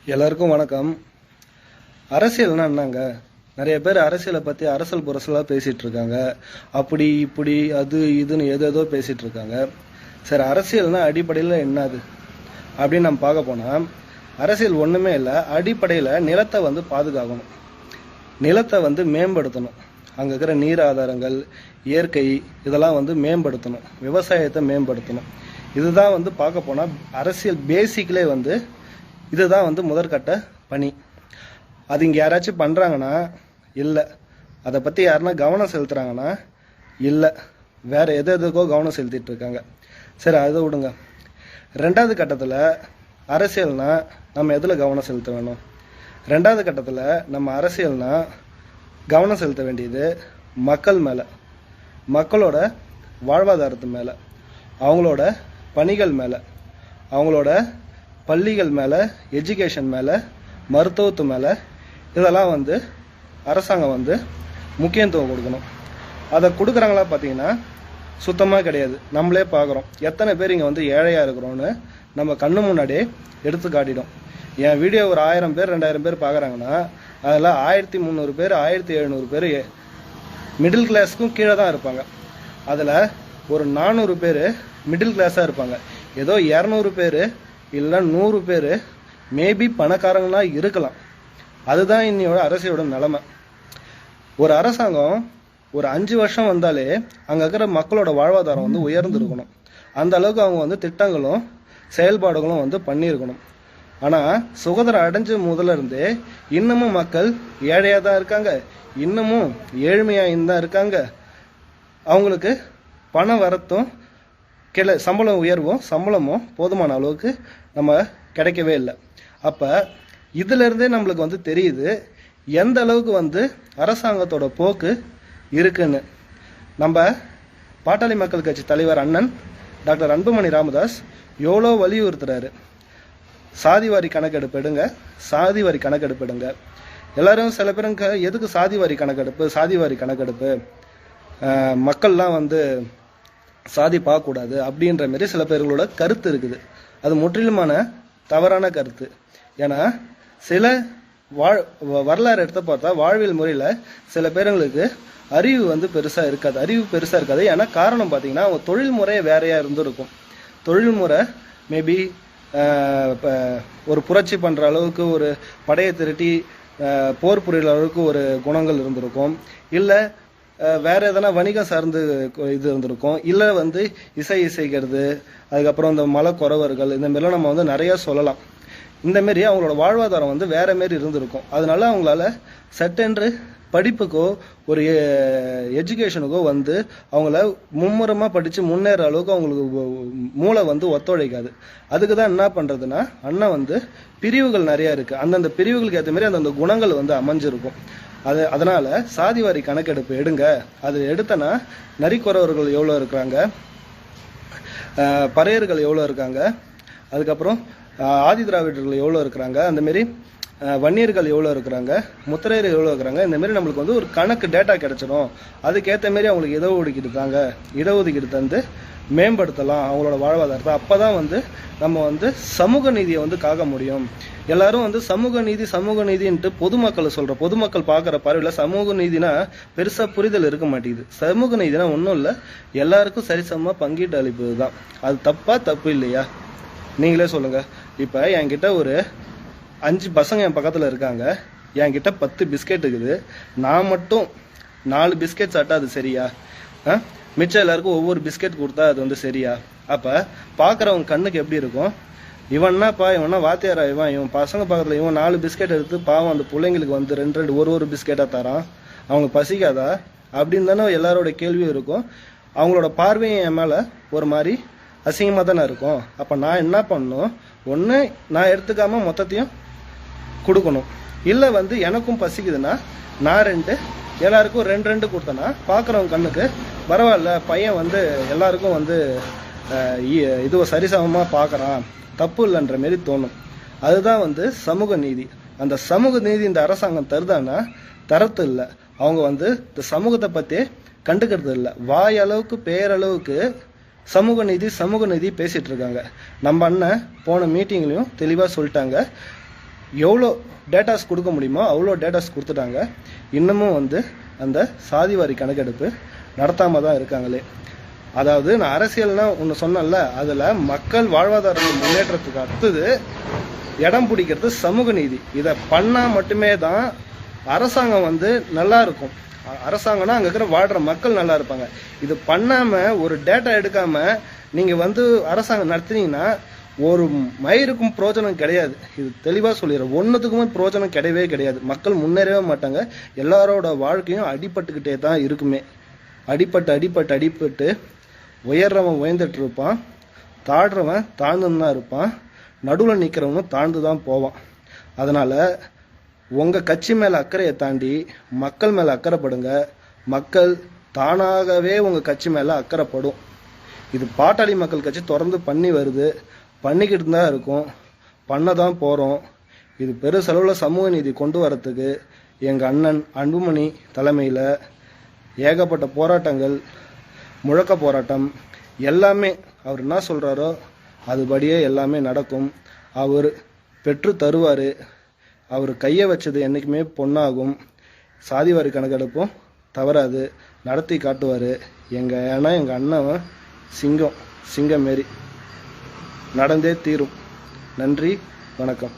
எல்லாருக்கும் வணக்கம். அரசியல்னா என்னங்க? நிறைய பேர் அரசியலை பத்தி அரசல் புரசலா பேசிட்டு இருக்காங்க. அப்படி இப்படி அது இதுன்னு ஏதேதோ பேசிட்டு இருக்காங்க. சரி, அரசியல்னா அடிப்படையில் என்னது அப்படின்னு நம்ம பார்க்க போனா, அரசியல் ஒண்ணுமே இல்லை. அடிப்படையில் நிலத்தை பாதுகாக்கணும், நிலத்தை மேம்படுத்தணும், அங்கே இருக்கிற நீர் ஆதாரங்கள், இயற்கை இதெல்லாம் மேம்படுத்தணும், விவசாயத்தை மேம்படுத்தணும். இதுதான் பார்க்க போனா அரசியல் பேசிக்லே இதுதான் முதற்கட்ட பணி. அது இங்கே யாராச்சும் பண்ணுறாங்கன்னா இல்லை, அதை பற்றி யாருன்னா கவனம் செலுத்துகிறாங்கன்னா இல்லை, வேறு எதுக்கோ கவனம் செலுத்திட்டு இருக்காங்க. சரி, அதை விடுங்க. ரெண்டாவது கட்டத்தில் அரசியல்னா நம்ம எதில் கவனம் செலுத்த வேணும்? ரெண்டாவது கட்டத்தில் நம்ம அரசியல்னா கவனம் செலுத்த வேண்டியது மக்கள் மேலே, மக்களோட வாழ்வாதாரத்து மேலே, அவங்களோட பணிகள் மேலே, அவங்களோட பள்ளிகள் மேலே, எஜுகேஷன் மேலே, மருத்துவத்து மேலே. இதெல்லாம் அரசாங்கம் முக்கியத்துவம் கொடுக்கணும். அதை கொடுக்குறாங்களா பார்த்தீங்கன்னா சுத்தமாக கிடையாது. நம்மளே பார்க்குறோம், எத்தனை பேர் இங்கே ஏழையாக இருக்கிறோன்னு நம்ம கண்ணு முன்னாடியே எடுத்து காட்டிடும். என் வீடியோ ஒரு 1000 பேர் 2000 பேர் பார்க்குறாங்கன்னா அதில் 1300 பேர் 1700 பேர் மிடில் கிளாஸுக்கும் கீழே தான் இருப்பாங்க. அதில் ஒரு 400 பேர் மிடில் கிளாஸாக இருப்பாங்க. ஏதோ 200 பேர் இல்லை 100 பேர் மேபி பணக்காரங்களாம் இருக்கலாம். அதுதான் இன்னையோட அரசியலோட நிலைமை. ஒரு அரசாங்கம் ஒரு 5 வருஷம் வந்தாலே அங்கே இருக்கிற மக்களோட வாழ்வாதாரம் உயர்ந்துருக்கணும். அந்த அளவுக்கு அவங்க திட்டங்களும் செயல்பாடுகளும் பண்ணியிருக்கணும். ஆனால் சுதந்திரம் அடைஞ்ச முதல்ல இருந்தே இன்னமும் மக்கள் ஏழையாக தான் இருக்காங்க, இன்னமும் ஏழ்மையாக தான் இருக்காங்க. அவங்களுக்கு பணம் வரத்தும் சம்பளம் உயர்வும் சம்பளமும் போதுமான அளவுக்கு நம்ம கிடைக்கவே இல்லை. அப்போ இதிலிருந்தே நம்மளுக்கு தெரியுது எந்த அளவுக்கு அரசாங்கத்தோட போக்கு இருக்குன்னு. நம்ம பாட்டாளி மக்கள் கட்சி தலைவர் அண்ணன் டாக்டர் அன்புமணி ராமதாஸ் எவ்வளோ வலியுறுத்துறாரு, சாதிவாரி கணக்கெடுப்பு எடுங்க, சாதிவாரி கணக்கெடுப்பு எடுங்க. எல்லாரும் சில பேருங்க எதுக்கு சாதிவாரி கணக்கெடுப்பு, சாதிவாரி கணக்கெடுப்பு, மக்கள்லாம் சாதி பார்க்கக்கூடாது அப்படின்ற மாரி சில பேர்களோட கருத்து இருக்குது. அது முற்றிலுமான தவறான கருத்து. ஏன்னா சில வரலாறு எடுத்து பார்த்தா வாழ்வியல் முறையில் சில பேருங்களுக்கு அறிவு பெருசாக இருக்காது, அறிவு பெருசாக இருக்காது. ஏன்னா காரணம் பார்த்தீங்கன்னா அவங்க தொழில் முறையே வேறையாக இருந்திருக்கும். தொழில் முறை மேபி ஒரு புரட்சி பண்ணுற அளவுக்கு, ஒரு படையை திரட்டி போர் புரிகிற அளவுக்கு ஒரு குணங்கள் இருந்திருக்கும். இல்லை வேற எதனா வணிகம் சார்ந்து இது இருந்திருக்கும். இல்லை இசைக்கிறது, அதுக்கப்புறம் இந்த மலக்குறவர்கள், இந்த மாதிரிலாம் நம்ம நிறைய சொல்லலாம். இந்த மாரி அவங்களோட வாழ்வாதாரம் வேற மாரி இருந்திருக்கும். அதனால அவங்களால சட்டென்று படிப்புக்கோ ஒரு எஜுகேஷனுக்கோ அவங்கள மும்முரமாக படித்து முன்னேற அளவுக்கு அவங்களுக்கு மூளை ஒத்துழைக்காது. அதுக்கு தான் என்ன பண்ணுறதுன்னா, அண்ணன் பிரிவுகள் நிறையா இருக்குது. அந்தந்த பிரிவுகளுக்கு ஏற்ற மாதிரி அந்தந்த குணங்கள் அமைஞ்சிருக்கும். அதனால சாதிவாரி கணக்கெடுப்பு எடுங்க. அது எடுத்தனா நரிக்குறவர்கள் எவ்வளோ இருக்கிறாங்க, பறையர்கள் எவ்வளோ இருக்காங்க, அதுக்கப்புறம் ஆதி திராவிடர்கள் எவ்வளோ இருக்கிறாங்க, அந்தமாரி வன்னியர்கள் எவ்வளோ இருக்கிறாங்க, முத்திரையர்கள் எவ்வளோ இருக்கிறாங்க. இந்தமாரி நம்மளுக்கு ஒரு கணக்கு டேட்டா கிடைச்சிடும். அதுக்கேற்ற மாரி அவங்களுக்கு இடஒதுக்கீடு தந்து மேம்படுத்தலாம் அவங்களோட வாழ்வாதாரத்தை. அப்போ தான் நம்ம சமூக நீதியை காக்க முடியும். எல்லாரும் சமூக நீதின்ட்டு பொதுமக்களை சொல்ற, பொதுமக்கள் பார்க்குற பார்வையில் சமூக நீதினா பெருசாக புரிதல் இருக்க மாட்டேங்குது. சமூக நீதினா ஒன்றும் இல்லை, எல்லாருக்கும் சரிசமமாக பங்கீட்டு அளிப்பது தான். அது தப்பு இல்லையா? நீங்களே சொல்லுங்க. இப்போ என்கிட்ட ஒரு 5 பசங்க என் பக்கத்தில் இருக்காங்க, என்கிட்ட 10 பிஸ்கெட் இருக்குது. நான் மட்டும் 4 பிஸ்கெட் சாப்பிட்டா அது சரியா? மிச்சம் எல்லாருக்கும் ஒவ்வொரு பிஸ்கெட் கொடுத்தா அது சரியா? அப்போ பார்க்குறவங்க கண்ணுக்கு எப்படி இருக்கும்? இவன்னாப்பா, இவனா வாத்தியாரா, இவன் பசங்க பக்கத்தில் இவன் 4 பிஸ்கெட் எடுத்து பாவம் அந்த பிள்ளைங்களுக்கு 2 ஒரு பிஸ்கெட்டாக தரான், அவங்க பசிக்காதா அப்படின்னு தானே எல்லாரோட கேள்வியும் இருக்கும். அவங்களோட பார்வையும் என் மேலே ஒரு மாதிரி அசிங்கமாக தானே இருக்கும். அப்போ நான் என்ன பண்ணணும்? ஒன்று, நான் எடுத்துக்காமல் மொத்தத்தையும் கொடுக்கணும். இல்லை எனக்கும் பசிக்குதுன்னா நான் 2, எல்லாருக்கும் 2 கொடுத்தேன்னா பார்க்குறவங்க கண்ணுக்கு பரவாயில்ல, பையன் எல்லாருக்கும் இதுவை சரிசமமாக பார்க்குறான், தப்பு இல்லைன்ற மாரி தோணும். அதுதான் சமூக நீதி. அந்த சமூக நீதி இந்த அரசாங்கம் தருதான்னா தரத்து இல்லை. அவங்க இந்த சமூகத்தை பற்றி கண்டுக்கிறது இல்லை. வாயளவுக்கு பேரளவுக்கு சமூக நீதி பேசிட்டு இருக்காங்க. நம்ம அண்ணன் போன மீட்டிங்லையும் தெளிவாக சொல்லிட்டாங்க, எவ்வளோ டேட்டாஸ் கொடுக்க முடியுமோ அவ்வளோ டேட்டாஸ் கொடுத்துட்டாங்க. இன்னமும் அந்த சாதிவாரி கணக்கெடுப்பு நடத்தாம தான் இருக்காங்களே. அதாவது நான் அரசியல்னா ஒன்று சொன்னேன்ல, அதில் மக்கள் வாழ்வாதாரத்தை முன்னேற்றத்துக்கு அடுத்தது இடம் பிடிக்கிறது சமூக நீதி. இதை பண்ணால் மட்டுமே தான் அரசாங்கம் நல்லா இருக்கும். அரசாங்கம்னா அங்கே இருக்கிற வாழ்கிற மக்கள் நல்லா இருப்பாங்க. இது பண்ணாமல் ஒரு டேட்டா எடுக்காமல் நீங்கள் அரசாங்கம் நடத்துனீங்கன்னா ஒரு மயிருக்கும் பிரயோஜனம் கிடையாது. இது தெளிவாக சொல்லிடுறேன். ஒன்றுத்துக்குமே பிரயோஜனம் கிடையவே கிடையாது. மக்கள் முன்னேறவே மாட்டாங்க. எல்லாரோட வாழ்க்கையும் அடிபட்டுக்கிட்டே தான் இருக்குமே. அடிபட்டு உயர்றவன் உயர்ந்துட்டு இருப்பான், தாழ்றவன் தாழ்ந்துன்னு தான் இருப்பான், நடுவில் நிற்கிறவனும் தாழ்ந்து தான் போவான். அதனால் உங்கள் கட்சி மேலே அக்கறையை தாண்டி மக்கள் மேலே அக்கறைப்படுங்க. மக்கள் தானாகவே உங்கள் கட்சி மேலே அக்கறைப்படும். இது பாட்டாளி மக்கள் கட்சி தொடர்ந்து பண்ணிக்கிட்டு தான் இருக்கும், பண்ண தான் போகிறோம். இது பெருசளவில் சமூக நீதி கொண்டு வரத்துக்கு எங்கள் அண்ணன் அன்புமணி தலைமையில் ஏகப்பட்ட போராட்டங்கள், முழக்க போராட்டம் எல்லாமே அவர் என்ன சொல்கிறாரோ அதுபடியே எல்லாமே நடக்கும். அவர் பெற்று தருவார். அவர் கையை வச்சது என்றைக்குமே பொண்ணாகும். சாதிவாரி கணக்கெடுப்பும் தவறாது, நடத்தி காட்டுவார். எங்கள் அண்ணன் சிங்கம் மாரி நடந்தே தீரும். நன்றி, வணக்கம்.